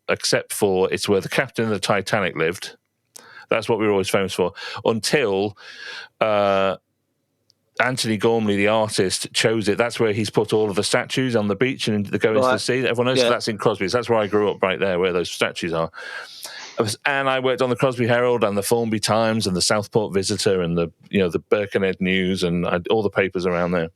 except for it's where the captain of the Titanic lived. That's what we were always famous for, until Anthony Gormley, the artist, chose it. That's where he's put all of the statues on the beach and they go into the sea. Everyone knows that's in Crosby's. That's where I grew up, right there, where those statues are. And I worked on the Crosby Herald and the Formby Times and the Southport Visitor and the Birkenhead News and all the papers around there.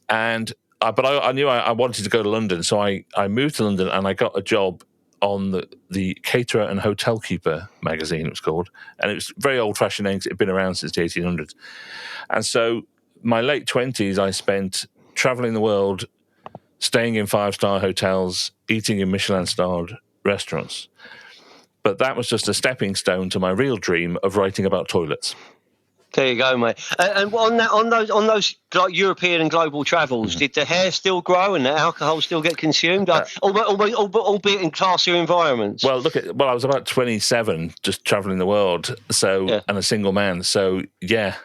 And but I knew I wanted to go to London, so I moved to London and I got a job on the Caterer and Hotel Keeper magazine, it was called. And it was very old-fashioned names. It had been around since the 1800s. And so my late 20s, I spent traveling the world, staying in 5-star hotels, eating in Michelin-starred restaurants. But that was just a stepping stone to my real dream of writing about toilets. There you go, mate. And on those like European and global travels, did the hair still grow and the alcohol still get consumed, albeit in classier environments? Well, I was about 27, just traveling the world, and a single man. So yeah.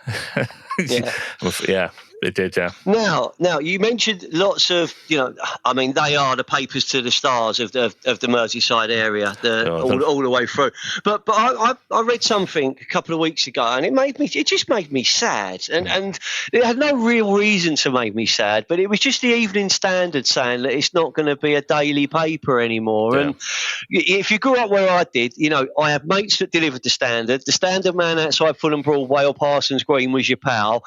Yeah. It did, yeah. Now, you mentioned lots of, they are the papers to the stars of the Merseyside area, all the way through. But I read something a couple of weeks ago, and it just made me sad, and it had no real reason to make me sad, but it was just the Evening Standard saying that it's not going to be a daily paper anymore. Yeah. And if you grew up where I did, I have mates that delivered the Standard. The Standard man outside Fulham Broadway or Parsons Green was your pal.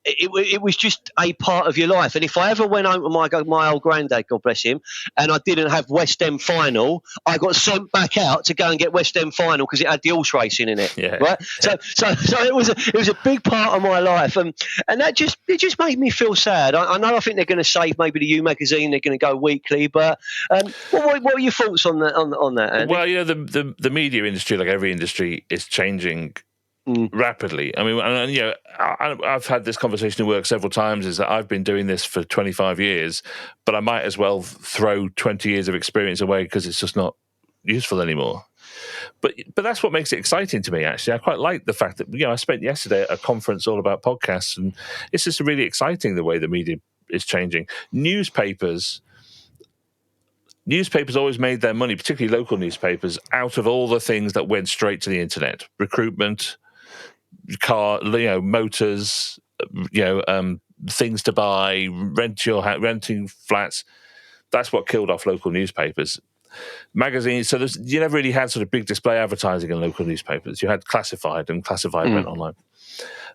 It was just a part of your life. And if I ever went home to my old granddad, God bless him, and I didn't have West End Final, I got sent back out to go and get West End Final because it had the horse racing in it. Yeah. Right? So it was a big part of my life. And that just made me feel sad. I think they're going to save maybe the U magazine, they're going to go weekly, but what are your thoughts on that, Andy? Well, the media industry, like every industry, is changing rapidly. I mean, I've had this conversation at work several times, is that I've been doing this for 25 years, but I might as well throw 20 years of experience away because it's just not useful anymore. But that's what makes it exciting to me, actually. I quite like the fact that, I spent yesterday at a conference all about podcasts, and it's just really exciting the way the media is changing. Newspapers always made their money, particularly local newspapers, out of all the things that went straight to the internet. Recruitment, motors, things to buy, renting flats. That's what killed off local newspapers. Magazines, so you never really had sort of big display advertising in local newspapers. You had classified, and classified went online.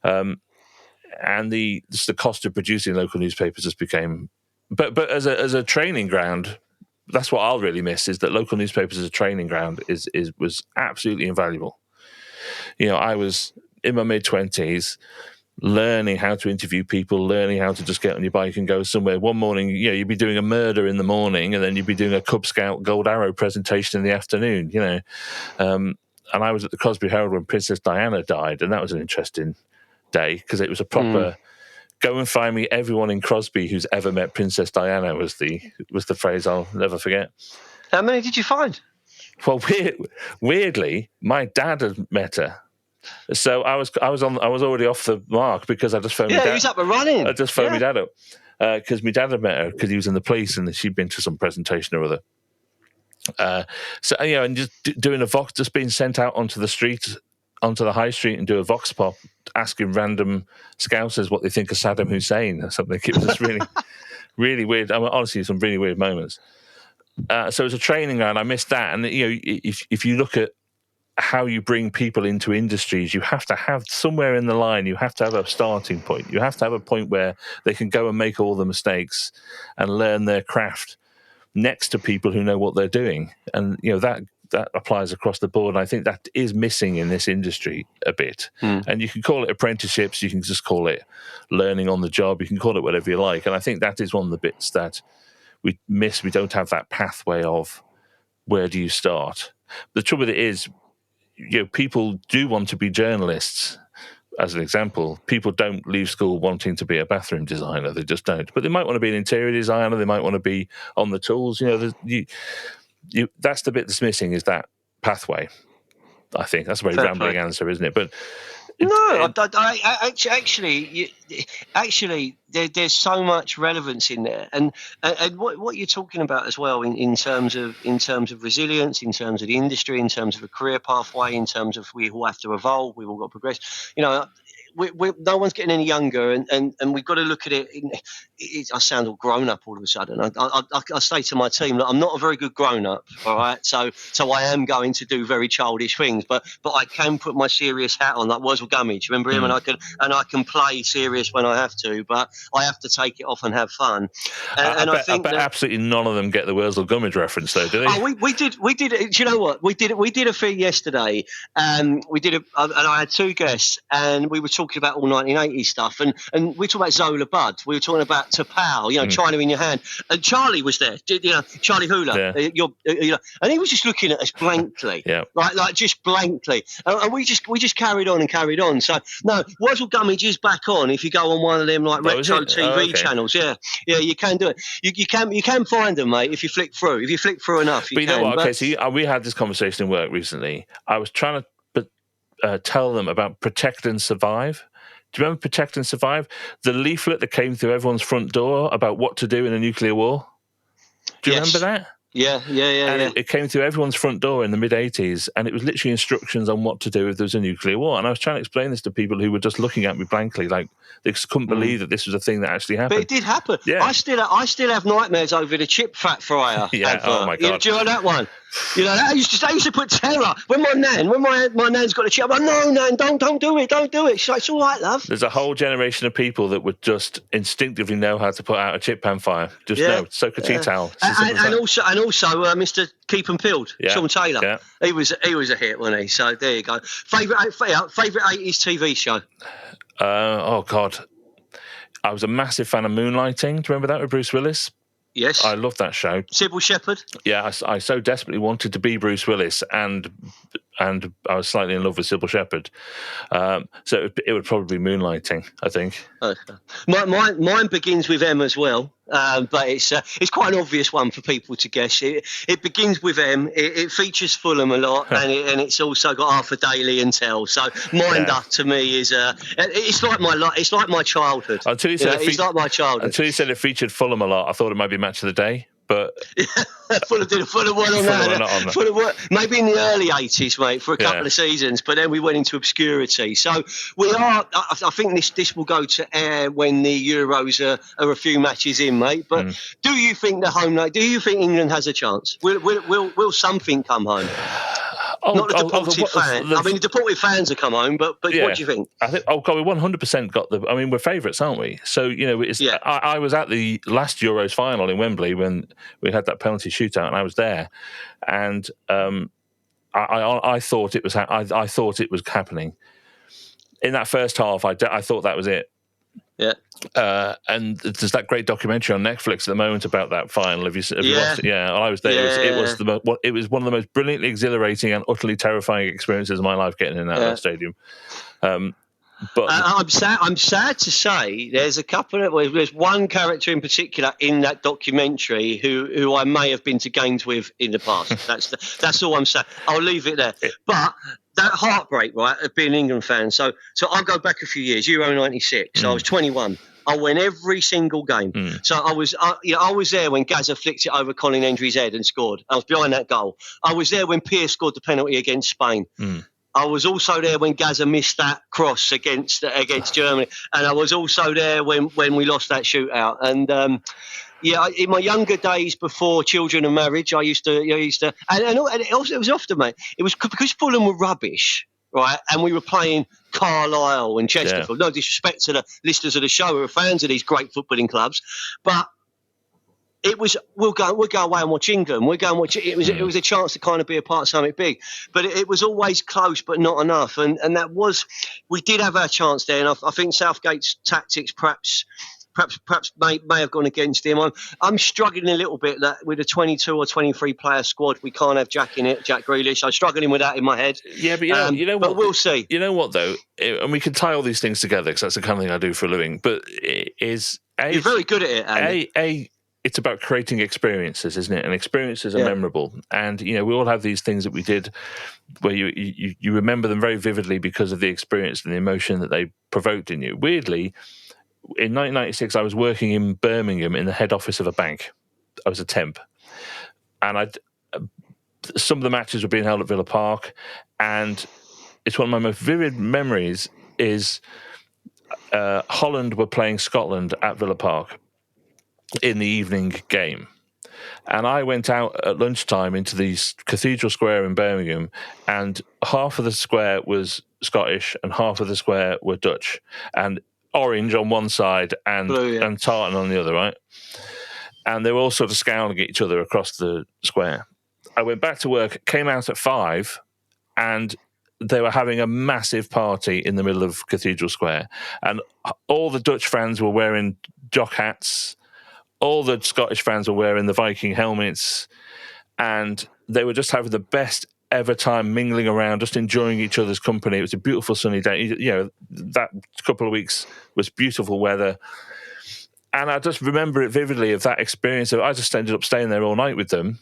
And the cost of producing local newspapers just became... But as a training ground, that's what I'll really miss, is that local newspapers as a training ground was absolutely invaluable. I was in my mid-20s learning how to interview people, learning how to just get on your bike and go somewhere. One morning, you'd be doing a murder in the morning, and then you'd be doing a Cub Scout Gold Arrow presentation in the afternoon, And I was at the Crosby Herald when Princess Diana died, and that was an interesting day because it was a proper... Go and find me everyone in Crosby who's ever met Princess Diana was the phrase I'll never forget. How many did you find? Well, weirdly, my dad had met her, so I was already off the mark because I just phoned. Yeah, my dad. he was up and running. I just phoned my dad up, because my dad had met her because he was in the police and she'd been to some presentation or other. And just doing a vox, just being sent out onto the street, onto the high street, and do a vox pop, asking random Scousers what they think of Saddam Hussein or something. It was just really, really weird. I mean, honestly, some really weird moments. So as a training ground, I missed that. And if you look at how you bring people into industries, you have to have somewhere in the line. You have to have a starting point. You have to have a point where they can go and make all the mistakes and learn their craft next to people who know what they're doing. And that applies across the board. And I think that is missing in this industry a bit. And you can call it apprenticeships, you can just call it learning on the job, you can call it whatever you like. And I think that is one of the bits that we miss. We don't have that pathway of where do you start. The trouble with it is, people do want to be journalists. As an example, people don't leave school wanting to be a bathroom designer. They just don't. But they might want to be an interior designer. They might want to be on the tools. That's the bit that's missing, is that pathway. I think that's a very rambling answer, isn't it? But actually, there's so much relevance in there, and what you're talking about as well in terms of resilience, in terms of the industry, in terms of a career pathway, in terms of we all have to evolve, we've all got to progress. No one's getting any younger, and we've got to look at it. I sound all grown up all of a sudden. I say to my team that I'm not a very good grown up, all right. So I am going to do very childish things, but I can put my serious hat on, like Wurzel Gummidge. Remember him? And I can play serious when I have to, but I have to take it off and have fun. I bet absolutely none of them get the Wurzel Gummidge reference, though, do they? Oh, we did. Do you know what we did? We did a thing yesterday, and and I had two guests, and we were talking about all 1980s stuff, and we were talking about Zola Budd, we were talking about Tapao, China in your hand, and Charlie was there, Charlie Hula, and he was just looking at us blankly, like just blankly, and we just carried on. So no, Wurzel Gummidge is back on if you go on one of them like retro TV channels. Yeah, you can do it. You can find them, mate, if you flick through enough. But you know what? Okay, so we had this conversation in work recently. I was trying to tell them about Protect and Survive. Do you remember Protect and Survive? The leaflet that came through everyone's front door about what to do in a nuclear war. Do you remember that? Yeah. And it came through everyone's front door in the mid-'80s, and it was literally instructions on what to do if there was a nuclear war. And I was trying to explain this to people who were just looking at me blankly, like they just couldn't believe that this was a thing that actually happened. But it did happen. Yeah. I still have nightmares over the chip fat fryer. Yeah. advert. Oh my God. Do you know that one? That used to put terror. When my nan's got a chip, I'm like, no, Nan, don't do it. She's like, it's all right, love. There's a whole generation of people that would just instinctively know how to put out a chip pan fire. Just know, soak a tea towel. And also, Mr. Keep and Peeled, Sean Taylor. Yeah. He was a hit, wasn't he? So there you go. Favorite 80s TV show. Oh God, I was a massive fan of Moonlighting. Do you remember that with Bruce Willis? Yes. I loved that show. Sybil Shepherd? Yeah, I so desperately wanted to be Bruce Willis, and I was slightly in love with Sybil Shepherd. So it would probably be Moonlighting, I think. Okay. Mine begins with M as well, but it's quite an obvious one for people to guess. It begins with M. It features Fulham a lot, and it's also got Arthur Daly and Tell. So Minder to me is it's like my childhood. Until you said it's like my childhood. Until you said it featured Fulham a lot, I thought it might be Match of the Day. But Fulham won on that. Fulham maybe in the early 80s, mate, for a couple of seasons, but then we went into obscurity. So we are. I think this will go to air when the Euros are a few matches in, mate. But do you think Do you think England has a chance? Will something come home? Not the deported fans. I mean, the deported fans have come home, but what do you think? I think, we 100% got the. I mean, we're favourites, aren't we? So I was at the last Euros final in Wembley when we had that penalty shootout, and I was there, and I thought it was. I thought it was happening in that first half. I thought that was it. Yeah. And there's that great documentary on Netflix at the moment about that final. Have you watched it? Yeah, I was there. Yeah. It was one of the most brilliantly exhilarating and utterly terrifying experiences of my life getting in that stadium. But I'm sad to say there's there's one character in particular in that documentary who I may have been to games with in the past. That's all I'm saying. I'll leave it there. But that heartbreak, right, of being an England fan. So I'll go back a few years. Euro '96. I was 21. I went every single game. So I was there when Gazza flicked it over Colin Hendry's head and scored. I was behind that goal. I was there when Pierce scored the penalty against Spain. I was also there when Gazza missed that cross against Germany, and I was also there when we lost that shootout. And in my younger days before children and marriage, I used to, and it was often, mate. It was because Fulham were rubbish, right? And we were playing Carlisle and Chesterfield. No disrespect to the listeners of the show who are fans of these great footballing clubs, but it was we'll go away and watch England. We'll go and watch it. It was a chance to kind of be a part of something big, but it was always close, but not enough. And that was, we did have our chance there, and I think Southgate's tactics perhaps may have gone against him. I'm struggling a little bit that with a 22 or 23 player squad, we can't have Jack in it, Jack Grealish. I'm struggling with that in my head. Yeah, but you know what? But we'll see. You know what though, and we can tie all these things together because that's the kind of thing I do for a living. But you're very good at it, Andy. It's about creating experiences, isn't it? And experiences are memorable. And, we all have these things that we did where you remember them very vividly because of the experience and the emotion that they provoked in you. Weirdly, in 1996, I was working in Birmingham in the head office of a bank. I was a temp. And some of the matches were being held at Villa Park. And it's one of my most vivid memories is Holland were playing Scotland at Villa Park in the evening game. And I went out at lunchtime into the Cathedral Square in Birmingham, and half of the square was Scottish and half of the square were Dutch, and orange on one side and tartan on the other, right? And they were all sort of scowling at each other across the square. I went back to work, came out at 5, and they were having a massive party in the middle of Cathedral Square. And all the Dutch fans were wearing jock hats, all the Scottish fans were wearing the Viking helmets, and they were just having the best ever time mingling around, just enjoying each other's company. It was a beautiful sunny day. That couple of weeks was beautiful weather. And I just remember it vividly of that experience. I just ended up staying there all night with them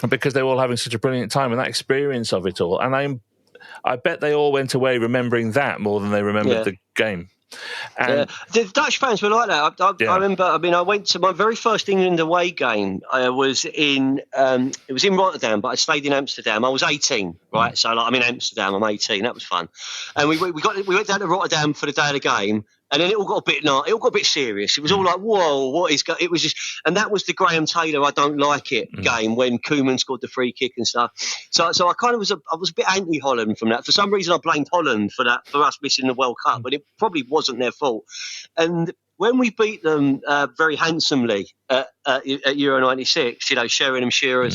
because they were all having such a brilliant time, and that experience of it all. And I bet they all went away remembering that more than they remembered the game. And the Dutch fans were like that. I remember. I went to my very first England away game. It was in Rotterdam, but I stayed in Amsterdam. I was 18, right? So I'm in Amsterdam. I'm 18. That was fun. And we went down to Rotterdam for the day of the game. And then it all got a bit serious. It was all like, whoa, what is going? It was just, and that was the Graham Taylor I don't like it game when Koeman scored the free kick and stuff. So I kind of was a bit anti-Holland from that. For some reason, I blamed Holland for us missing the World Cup, but it probably wasn't their fault. And when we beat them very handsomely at Euro '96, Sheringham, Shearer.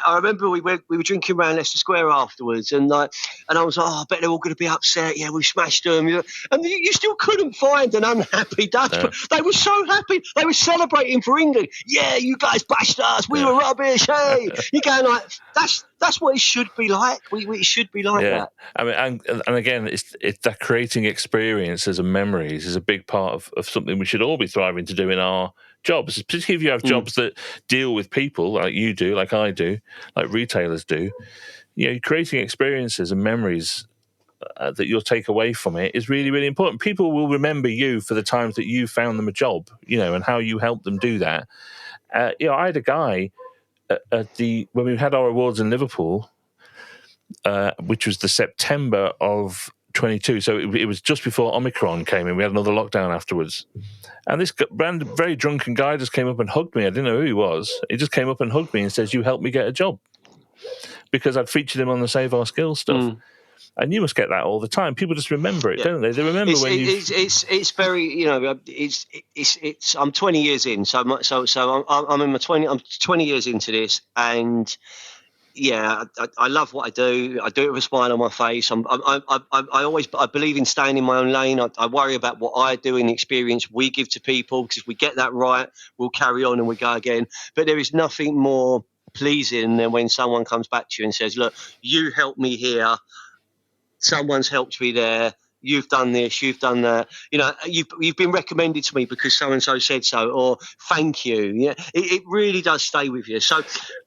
I remember we were drinking around Leicester Square afterwards, and I was like, I bet they're all going to be upset. Yeah, we smashed them, and you still couldn't find an unhappy Dutch. But they were so happy. They were celebrating for England. Yeah, you guys bashed us. We were rubbish. Hey, you're going like that's what it should be like. It should be like that. I mean, and again, it's that creating experiences and memories is a big part of something we should all be thriving to do in our jobs, particularly if you have jobs that deal with people like you do, like I do, like retailers do. Creating experiences and memories that you'll take away from it is really, really important. People will remember you for the times that you found them a job, and how you helped them do that. I had a guy when we had our awards in Liverpool, which was the September of 22. So it was just before Omicron came in. We had another lockdown afterwards. And this very drunken guy just came up and hugged me. I didn't know who he was. He just came up and hugged me and says, "You helped me get a job." Because I'd featured him on the Save Our Skills stuff. And you must get that all the time. People just remember it, don't they? They remember it's very, it's I'm 20 years in. So I'm in my 20. I'm 20 years into this, and I love what I do. I do it with a smile on my face. I believe in staying in my own lane. I worry about what I do and the experience we give to people, because if we get that right, we'll carry on and we go again. But there is nothing more pleasing than when someone comes back to you and says, "Look, you helped me here. Someone's helped me there. You've done this, you've done that. You've been recommended to me because so and so said so, or thank you." Yeah, it really does stay with you. So,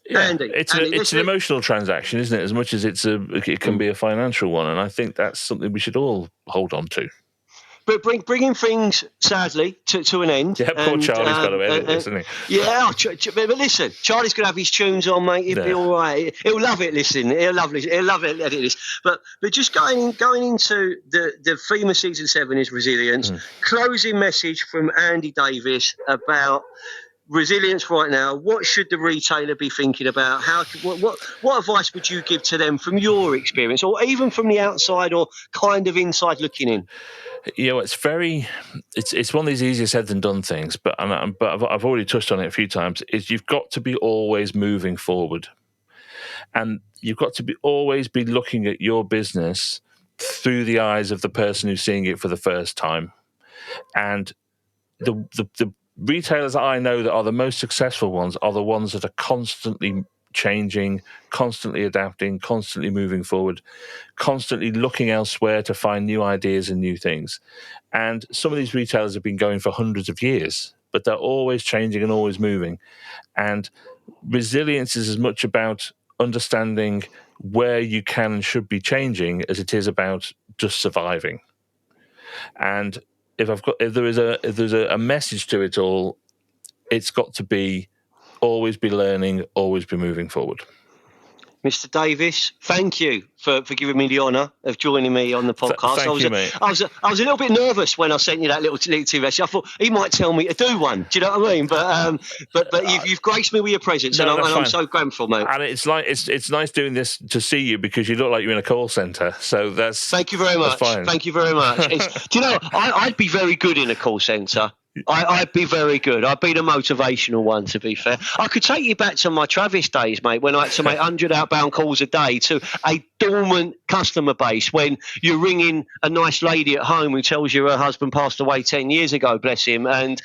Andy, it's an emotional transaction, isn't it? As much as it can be a financial one, and I think that's something we should all hold on to. bringing things sadly to an end. Yeah, poor Charlie's got to edit this, isn't he? Yeah, but listen, Charlie's going to have his tunes on, mate. He'll be all right. He'll love it. Listen, he'll love it. Edit this. But just going into the theme of season 7 is resilience. Closing message from Andy Davies about resilience right now. What should the retailer be thinking about? What advice would you give to them from your experience, or even from the outside, or kind of inside looking in? It's one of these easier said than done things, but I've already touched on it a few times. Is you've got to be always moving forward, and you've got to be always be looking at your business through the eyes of the person who's seeing it for the first time. And the retailers that I know that are the most successful ones are the ones that are constantly changing, constantly adapting, constantly moving forward, constantly looking elsewhere to find new ideas and new things. And some of these retailers have been going for hundreds of years, but they're always changing and always moving. And resilience is as much about understanding where you can and should be changing as it is about just surviving. And if there's a message to it all, it's got to be always be learning, always be moving forward. Mr. Davies, thank you for giving me the honour of joining me on the podcast. Thank you, mate. I was a little bit nervous when I sent you that little message. I thought he might tell me to do one. Do you know what I mean? But you've graced me with your presence, and I'm so grateful, mate. And it's nice doing this to see you, because you look like you're in a call centre. So thank you very much. Thank you very much. Do you know? I'd be very good in a call centre. I'd be very good. I'd be the motivational one, to be fair. I could take you back to my Travis days, mate, when I had to make 100 outbound calls a day to a dormant customer base, when you're ringing a nice lady at home who tells you her husband passed away 10 years ago, bless him, and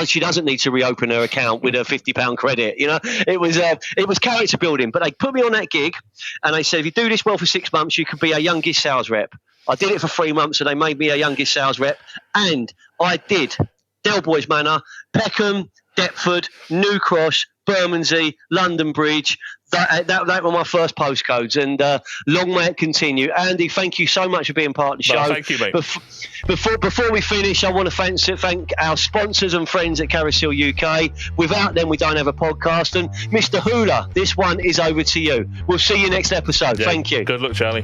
she doesn't need to reopen her account with a £50 credit. It was character building. But they put me on that gig, and they said, if you do this well for 6 months, you could be our youngest sales rep. I did it for 3 months, and they made me a youngest sales rep, and I did Del Boys Manor, Peckham, Deptford, New Cross, Bermondsey, London Bridge. That were my first postcodes, and long may it continue. Andy, thank you so much for being part of the show. Thank you, mate. Before we finish, I want to thank our sponsors and friends at Carousel UK. Without them, we don't have a podcast. And Mr. Hula, this one is over to you. We'll see you next episode. Thank you. Good luck, Charlie.